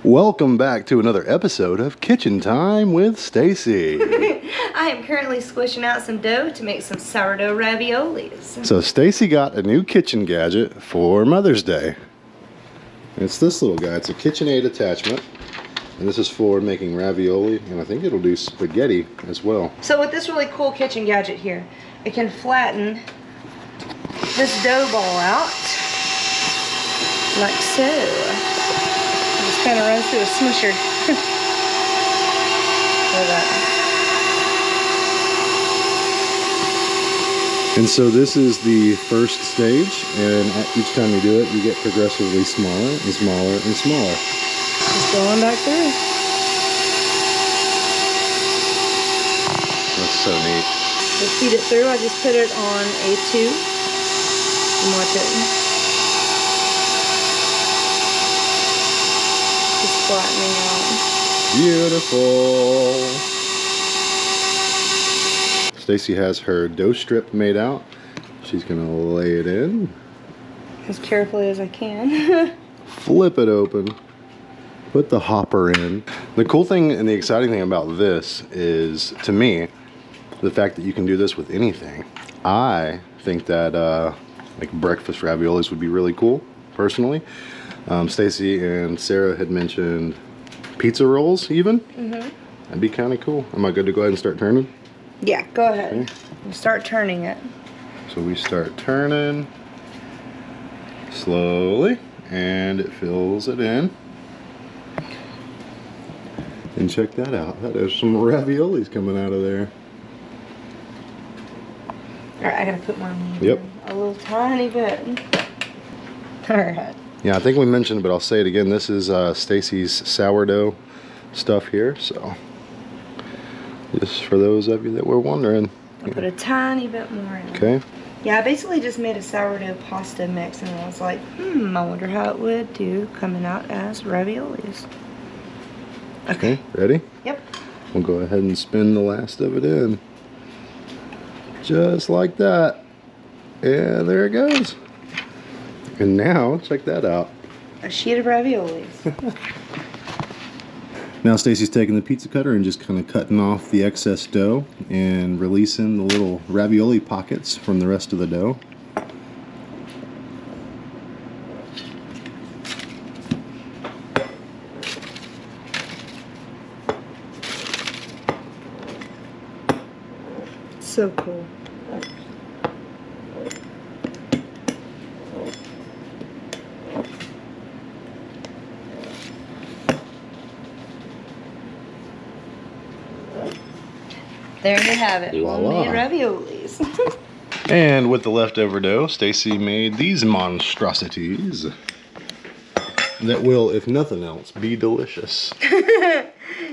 Welcome back to another episode of Kitchen Time with Stacy. I am currently squishing out some dough to make some sourdough raviolis. So Stacy got a new kitchen gadget for Mother's Day. It's this little guy. It's a KitchenAid attachment. And this is for making ravioli, and I think it'll do spaghetti as well. So with this really cool kitchen gadget here, it can flatten this dough ball out like so. Just kind of runs through a smusher. Like that. And so this is the first stage, and each time you do it, you get progressively smaller and smaller and smaller. Just going back through. That's so neat. To feed it through, I just put it on A2 and watch it. Just flattening out. Beautiful. Stacy has her dough strip made out. She's gonna lay it in. As carefully as I can. Flip it open. Put the hopper in. The cool thing and the exciting thing about this is, to me, the fact that you can do this with anything. I think that like breakfast raviolis would be really cool, personally. Stacy and Sarah had mentioned pizza rolls even. That'd be kind of cool. Am I good to go ahead and start turning? Yeah, go ahead. Okay. And start turning it. So we start turning slowly, and it fills it in. And check that out. There's some raviolis coming out of there. Alright, I gotta put more in. Yep. A little tiny bit. Alright. Yeah, I think we mentioned, but I'll say it again. This is Stacy's sourdough stuff here, so just for those of you that were wondering. I'll put a tiny bit more in. Okay. Yeah, I basically just made a sourdough pasta mix, and I was like, I wonder how it would do coming out as raviolis. Okay, ready? Yep. We'll go ahead and spin the last of it in. Just like that. And there it goes. And now, check that out. A sheet of raviolis. Now Stacy's taking the pizza cutter and just kind of cutting off the excess dough and releasing the little ravioli pockets from the rest of the dough. So cool. There you have it. Homemade raviolis. And with the leftover dough, Stacy made these monstrosities that will, if nothing else, be delicious.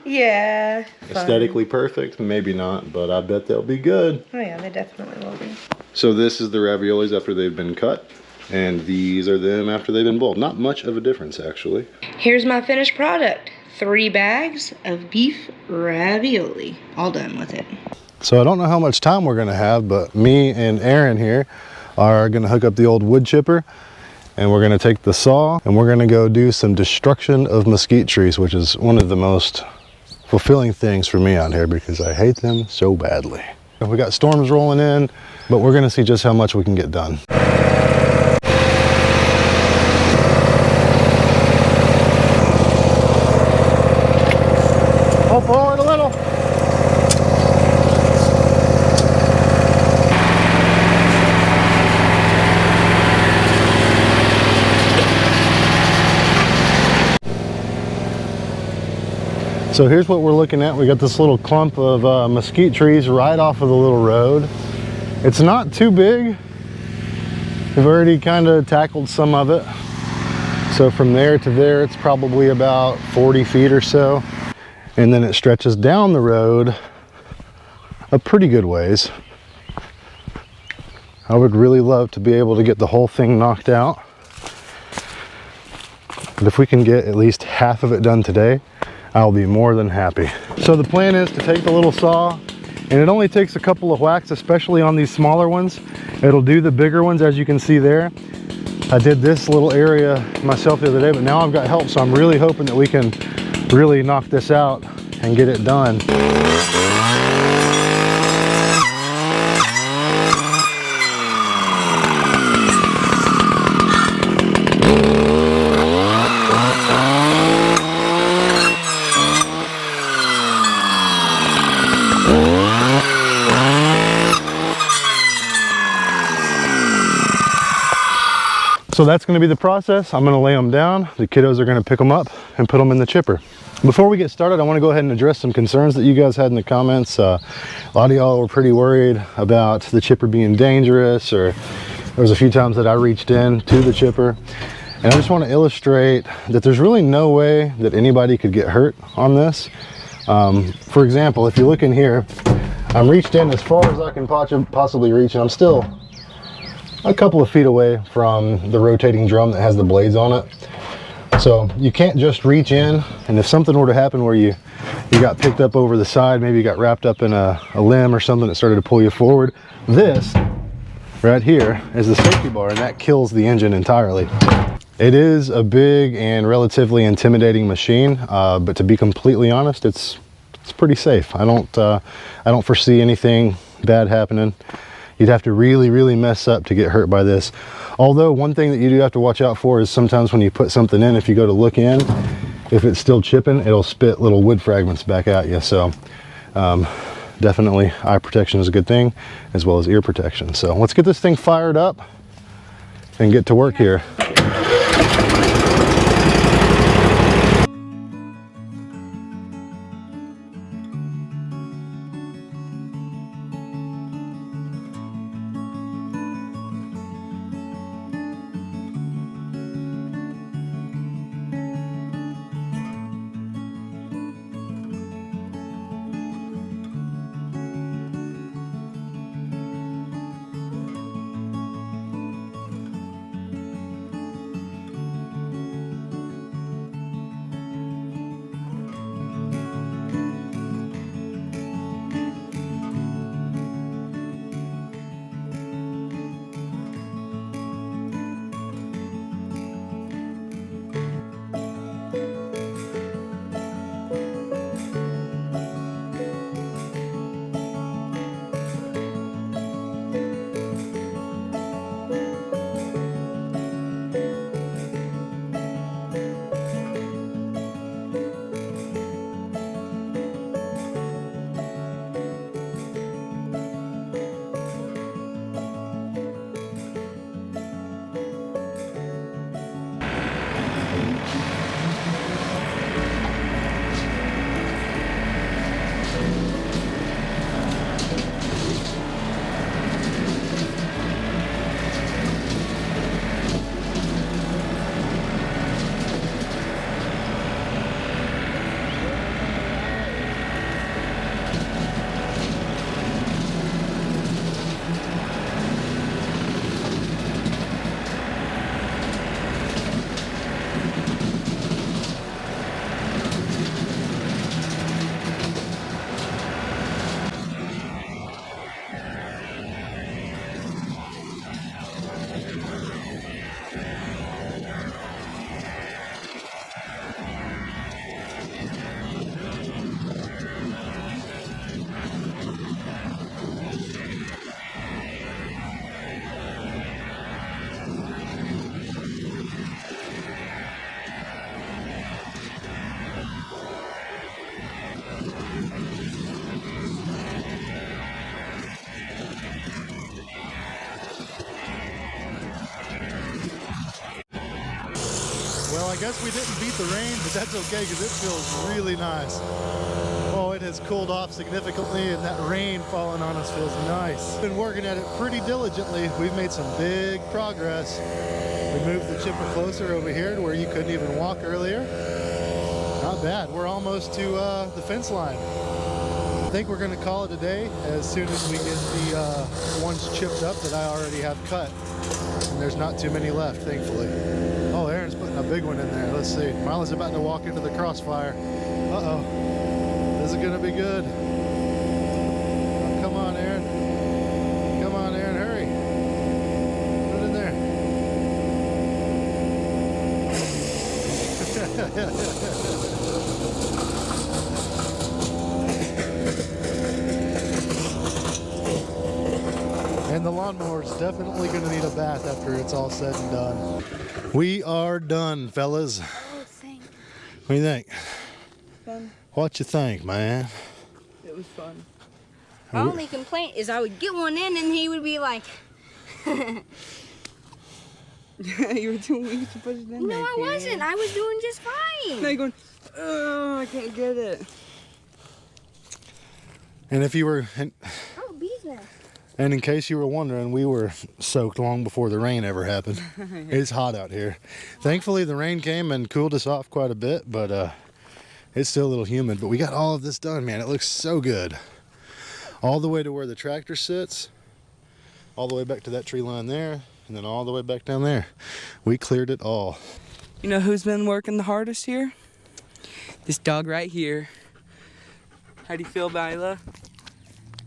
Yeah. Aesthetically perfect, maybe not, but I bet they'll be good. Oh yeah, they definitely will be. So this is the raviolis after they've been cut, and these are them after they've been boiled. Not much of a difference, actually. Here's my finished product. 3 bags of beef ravioli. All done with it. So I don't know how much time we're gonna have, but me and Aaron here are gonna hook up the old wood chipper, and we're gonna take the saw, and we're gonna go do some destruction of mesquite trees, which is one of the most fulfilling things for me out here because I hate them so badly. We got storms rolling in, but we're gonna see just how much we can get done. Pull forward a little. So here's what we're looking at. We got this little clump of mesquite trees right off of the little road. It's not too big. We've already kind of tackled some of it. So from there to there, it's probably about 40 feet or so. And then it stretches down the road a pretty good ways. I would really love to be able to get the whole thing knocked out. But if we can get at least half of it done today, I'll be more than happy. So the plan is to take the little saw, and it only takes a couple of whacks, especially on these smaller ones. It'll do the bigger ones, as you can see there. I did this little area myself the other day, but now I've got help, so I'm really hoping that we can really knock this out and get it done. So that's going to be the process. I'm going to lay them down. The kiddos are going to pick them up and put them in the chipper. Before we get started, I want to go ahead and address some concerns that you guys had in the comments. A lot of y'all were pretty worried about the chipper being dangerous, or there was a few times that I reached in to the chipper. And I just want to illustrate that there's really no way that anybody could get hurt on this. For example, if you look in here, I'm reached in as far as I can possibly reach, and I'm still a couple of feet away from the rotating drum that has the blades on it. So you can't just reach in, and if something were to happen where you got picked up over the side, maybe you got wrapped up in a limb or something that started to pull you forward, this right here is the safety bar, and that kills the engine entirely. It is a big and relatively intimidating machine, but to be completely honest, it's pretty safe. I don't foresee anything bad happening. You'd have to really mess up to get hurt by this. Although one thing that you do have to watch out for is sometimes when you put something in, if you go to look in, if it's still chipping, it'll spit little wood fragments back at you. So definitely eye protection is a good thing, as well as ear protection. So let's get this thing fired up and get to work here. Well, I guess we didn't beat the rain, but that's okay because it feels really nice. Oh, it has cooled off significantly, and that rain falling on us feels nice. Been working at it pretty diligently. We've made some big progress. We moved the chipper closer over here to where you couldn't even walk earlier. Not bad. We're almost to the fence line. I think we're going to call it a day as soon as we get the ones chipped up that I already have cut. And there's not too many left, thankfully. Oh, Aaron's putting a big one in there. Let's see. Marla's about to walk into the crossfire. Uh-oh. This is going to be good. Oh, come on, Aaron. Come on, Aaron. Hurry. Put it in there. And the lawnmower is definitely going to need a bath after it's all said and done. We are done, fellas. Oh, thank you. What do you think? Fun. What you think, man? It was fun. My only complaint is I would get one in and he would be like, You were too weak to push it in. no, I wasn't. I was doing just fine. No, you're going, oh, I can't get it. And if you were, Oh, bee's nest. and in case you were wondering, we were soaked long before the rain ever happened. It's hot out here. Thankfully, the rain came and cooled us off quite a bit, but it's still a little humid. But we got all of this done, man. It looks so good. All the way to where the tractor sits, all the way back to that tree line there, and then all the way back down there. We cleared it all. You know who's been working the hardest here? This dog right here. How do you feel, Mila?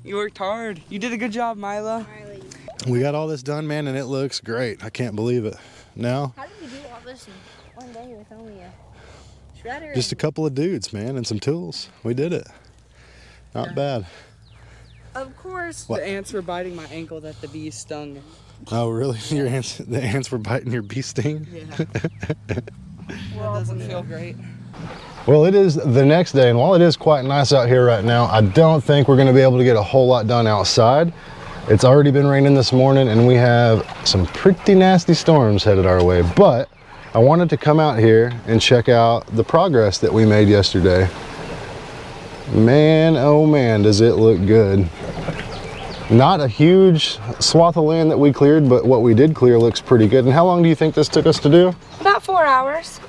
You worked hard. You did a good job, Mila. Riley, We got all this done, man, and it looks great. I can't believe it. Now, how did we do all this in one day with only a shredder? just a couple of dudes, man, and some tools. We did it. Not bad. Of course. What? The ants were biting my ankle that the bees stung. Oh, really? The ants were biting your bee sting? Yeah. That doesn't feel great. Well, it is the next day, and while it is quite nice out here right now, I don't think we're going to be able to get a whole lot done outside. It's already been raining this morning, and we have some pretty nasty storms headed our way. But I wanted to come out here and check out the progress that we made yesterday. Man, oh man, does it look good. Not a huge swath of land that we cleared, but what we did clear looks pretty good. And how long do you think this took us to do? About 4 hours.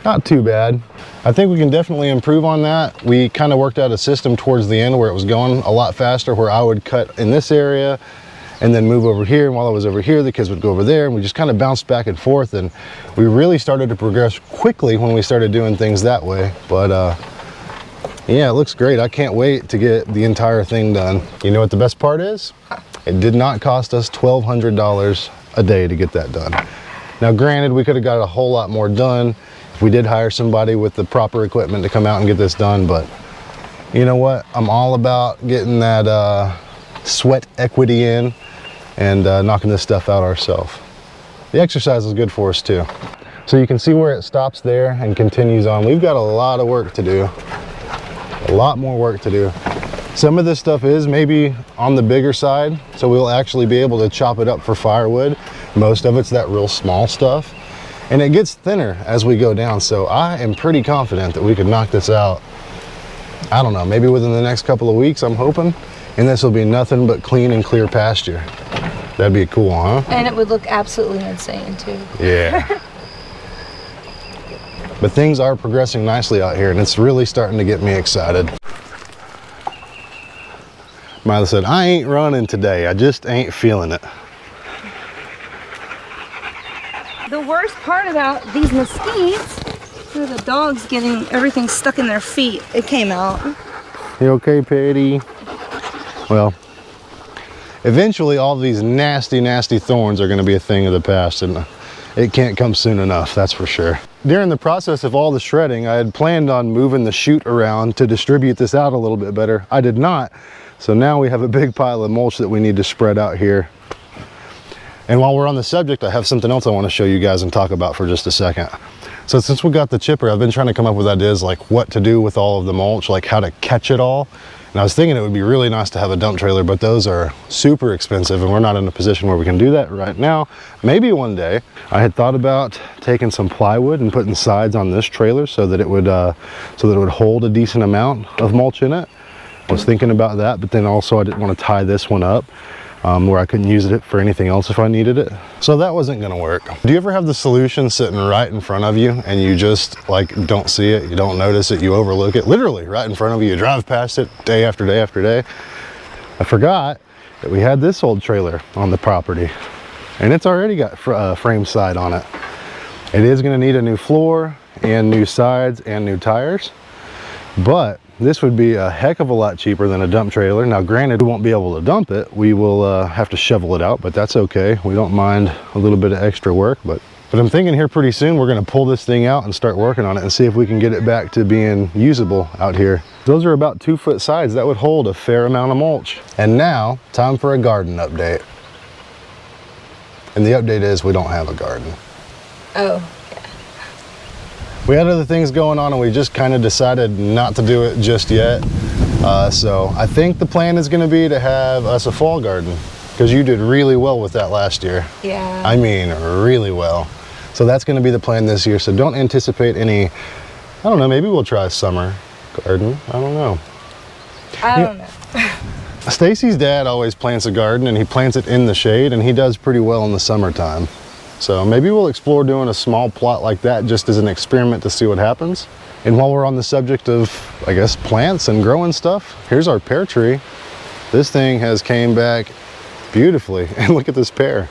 Not too bad. I think we can definitely improve on that. We kind of worked out a system towards the end where it was going a lot faster, where I would cut in this area and then move over here. And while I was over here, the kids would go over there, and we just kind of bounced back and forth. And we really started to progress quickly when we started doing things that way. But yeah, it looks great. I can't wait to get the entire thing done. You know what the best part is? It did not cost us $1,200 a day to get that done. Now, granted, we could have got a whole lot more done if we did hire somebody with the proper equipment to come out and get this done, but you know what? I'm all about getting that sweat equity in and knocking this stuff out ourselves. The exercise is good for us too. So you can see where it stops there and continues on. We've got a lot of work to do. A lot more work to do. Some of this stuff is maybe on the bigger side, so we'll actually be able to chop it up for firewood. Most of it's that real small stuff, and it gets thinner as we go down, so I am pretty confident that we could knock this out. I don't know, maybe within the next couple of weeks, I'm hoping, and this will be nothing but clean and clear pasture. That'd be cool, huh? And it would look absolutely insane too. Yeah. But things are progressing nicely out here, and it's really starting to get me excited. Mila said, I ain't running today. I just ain't feeling it. The worst part about these mesquites are the dogs getting everything stuck in their feet. It came out. You okay, Patty? Well, eventually all these nasty, nasty thorns are going to be a thing of the past, and it can't come soon enough, that's for sure. During the process of all the shredding, I had planned on moving the chute around to distribute this out a little bit better. I did not, so now we have a big pile of mulch that we need to spread out here. And while we're on the subject, I have something else I want to show you guys and talk about for just a second. So since we got the chipper, I've been trying to come up with ideas like what to do with all of the mulch, like how to catch it all. And I was thinking it would be really nice to have a dump trailer, but those are super expensive and we're not in a position where we can do that right now. Maybe one day. I had thought about taking some plywood and putting sides on this trailer so that it would hold a decent amount of mulch in it. I was thinking about that, but then also I didn't want to tie this one up where I couldn't use it for anything else if I needed it. So that wasn't gonna work. Do you ever have the solution sitting right in front of you and you just like don't see it, you don't notice it, you overlook it, literally right in front of you, you drive past it day after day after day? I forgot that we had this old trailer on the property and it's already got frame side on it. It is gonna need a new floor and new sides and new tires, but this would be a heck of a lot cheaper than a dump trailer. Now granted, we won't be able to dump it. We will have to shovel it out, but that's okay. We don't mind a little bit of extra work, but But I'm thinking here pretty soon we're gonna pull this thing out and start working on it and see if we can get it back to being usable out here. Those are about 2-foot sides. That would hold a fair amount of mulch. And now, time for a garden update. And the update is we don't have a garden. Oh. We had other things going on and we just kind of decided not to do it just yet. So I think the plan is gonna be to have us a fall garden, because you did really well with that last year. Yeah. I mean, really well. So that's gonna be the plan this year. So don't anticipate any, I don't know, maybe we'll try a summer garden. I don't know. I don't know. Stacy's dad always plants a garden and he plants it in the shade, and he does pretty well in the summertime. So maybe we'll explore doing a small plot like that just as an experiment to see what happens. And while we're on the subject of, I guess, plants and growing stuff, here's our pear tree. This thing has came back beautifully, and look at this pear.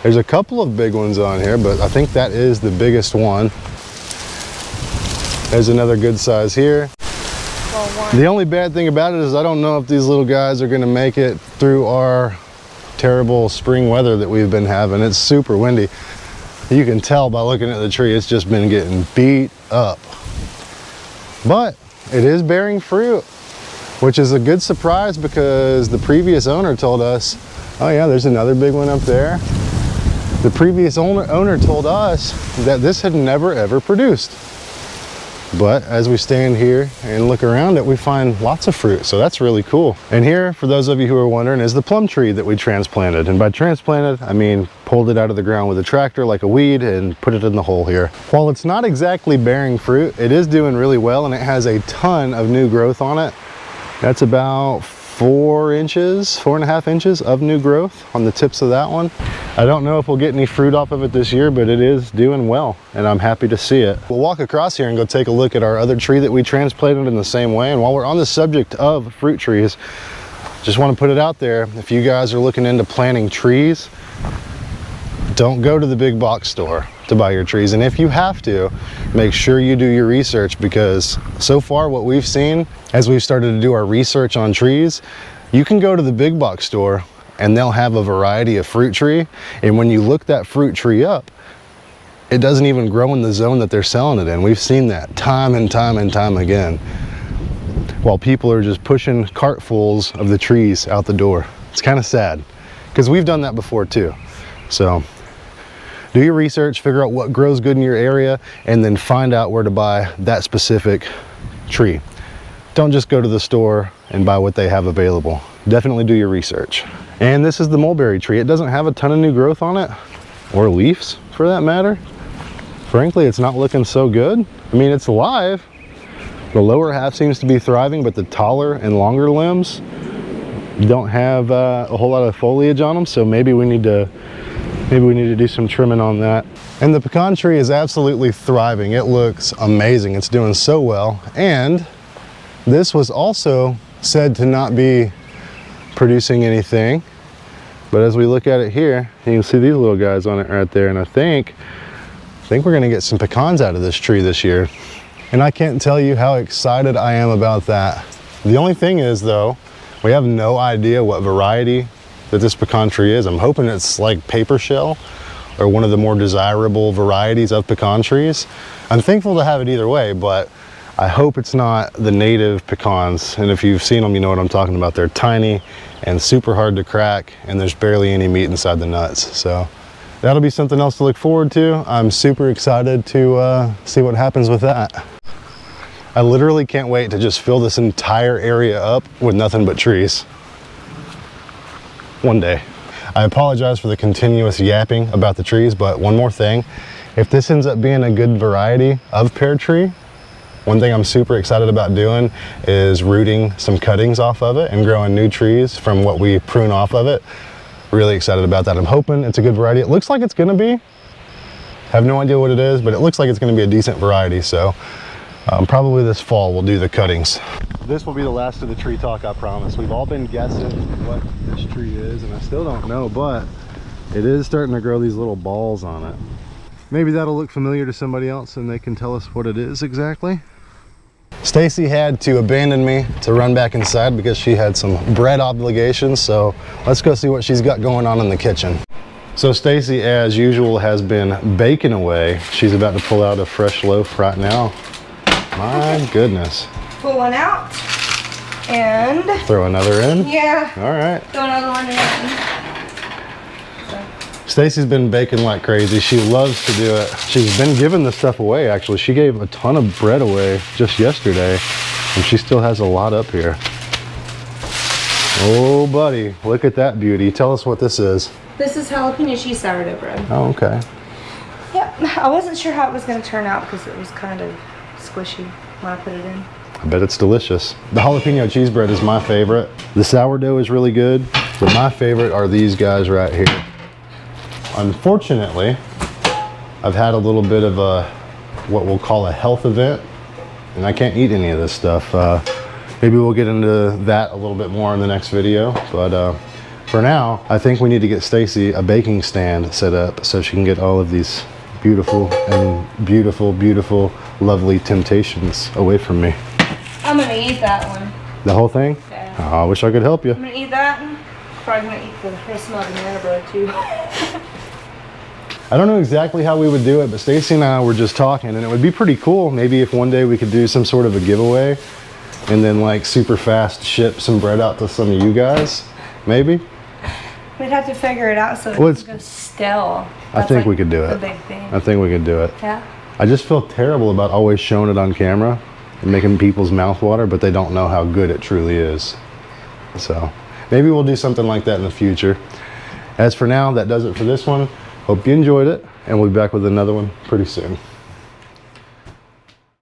There's a couple of big ones on here, but I think that is the biggest one. There's another good size here. The only bad thing about it is I don't know if these little guys are gonna make it through our terrible spring weather that we've been having. It's super windy. You can tell by looking at the tree, it's just been getting beat up. But it is bearing fruit, which is a good surprise, because the previous owner told us, oh yeah, there's another big one up there. The previous owner told us that this had never ever produced. But as we stand here and look around it, we find lots of fruit, so that's really cool. And here, for those of you who are wondering, is the plum tree that we transplanted. And by transplanted, I mean pulled it out of the ground with a tractor like a weed and put it in the hole here. While it's not exactly bearing fruit, it is doing really well, and it has a ton of new growth on it. That's about 4.5 inches of new growth on the tips of that one. I don't know if we'll get any fruit off of it this year, but it is doing well, and I'm happy to see it. We'll walk across here and go take a look at our other tree that we transplanted in the same way. And while we're on the subject of fruit trees, just want to put it out there, if you guys are looking into planting trees, don't go to the big box store to buy your trees. And if you have to, make sure you do your research, because so far what we've seen as we've started to do our research on trees, you can go to the big box store and they'll have a variety of fruit tree. And when you look that fruit tree up, it doesn't even grow in the zone that they're selling it in. We've seen that time and time and time again, while people are just pushing cartfuls of the trees out the door. It's kind of sad, because we've done that before too. So do your research, figure out what grows good in your area, and then find out where to buy that specific tree. Don't just go to the store and buy what they have available. Definitely do your research. And this is the mulberry tree. It doesn't have a ton of new growth on it, or leaves for that matter. Frankly, it's not looking so good. I mean, it's alive. The lower half seems to be thriving, but the taller and longer limbs don't have a whole lot of foliage on them. So maybe we need to do some trimming on that. And the pecan tree is absolutely thriving. It looks amazing. It's doing so well. And this was also said to not be producing anything, but as we look at it here, you can see these little guys on it right there. And I think we're gonna get some pecans out of this tree this year. And I can't tell you how excited I am about that. The only thing is though, we have no idea what variety that this pecan tree is. I'm hoping it's like paper shell or one of the more desirable varieties of pecan trees. I'm thankful to have it either way, but I hope it's not the native pecans. And if you've seen them, you know what I'm talking about. They're tiny and super hard to crack, and there's barely any meat inside the nuts. So that'll be something else to look forward to. I'm super excited to see what happens with that. I literally can't wait to just fill this entire area up with nothing but trees. One day. I apologize for the continuous yapping about the trees, but one more thing. If this ends up being a good variety of pear tree, one thing I'm super excited about doing is rooting some cuttings off of it and growing new trees from what we prune off of it. Really excited about that. I'm hoping it's a good variety. It looks like it's gonna be. Have no idea what it is, but it looks like it's gonna be a decent variety. So probably this fall we'll do the cuttings. This will be the last of the tree talk, I promise. We've all been guessing what this tree is, and I still don't know, but it is starting to grow these little balls on it. Maybe that'll look familiar to somebody else and they can tell us what it is exactly. Stacy had to abandon me to run back inside because she had some bread obligations, so let's go see what she's got going on in the kitchen. So Stacy, as usual, has been baking away. She's about to pull out a fresh loaf right now. My goodness. Pull one out and Throw another in? yeah, All right. throw another one in. Stacy's been baking like crazy. She loves to do it. She's been giving this stuff away, actually. She gave a ton of bread away just yesterday, and she still has a lot up here. Oh, buddy, look at that beauty. Tell us what this is. This is jalapeno cheese sourdough bread. Oh, okay. Yep, I wasn't sure how it was going to turn out because it was kind of squishy when I put it in. I bet it's delicious. The jalapeno cheese bread is my favorite. The sourdough is really good, but my favorite are these guys right here. Unfortunately, I've had a little bit of a, what we'll call a health event, and I can't eat any of this stuff. Maybe we'll get into that a little bit more in the next video, but for now, I think we need to get Stacy a baking stand set up so she can get all of these beautiful, beautiful, lovely temptations away from me. I'm going to eat that one. The whole thing? Yeah. Oh, I wish I could help you. I'm going to eat that one. Probably going to eat the rest of my banana bread too. I don't know exactly how we would do it, but Stacy and I were just talking, and it would be pretty cool maybe if one day we could do some sort of a giveaway and then like super fast ship some bread out to some of you guys, maybe? We'd have to figure it out so it doesn't go stale. I think we could do it. The big thing. I think we could do it. Yeah. I just feel terrible about always showing it on camera and making people's mouth water, but they don't know how good it truly is. So maybe we'll do something like that in the future. As for now, that does it for this one. Hope you enjoyed it, and we'll be back with another one pretty soon.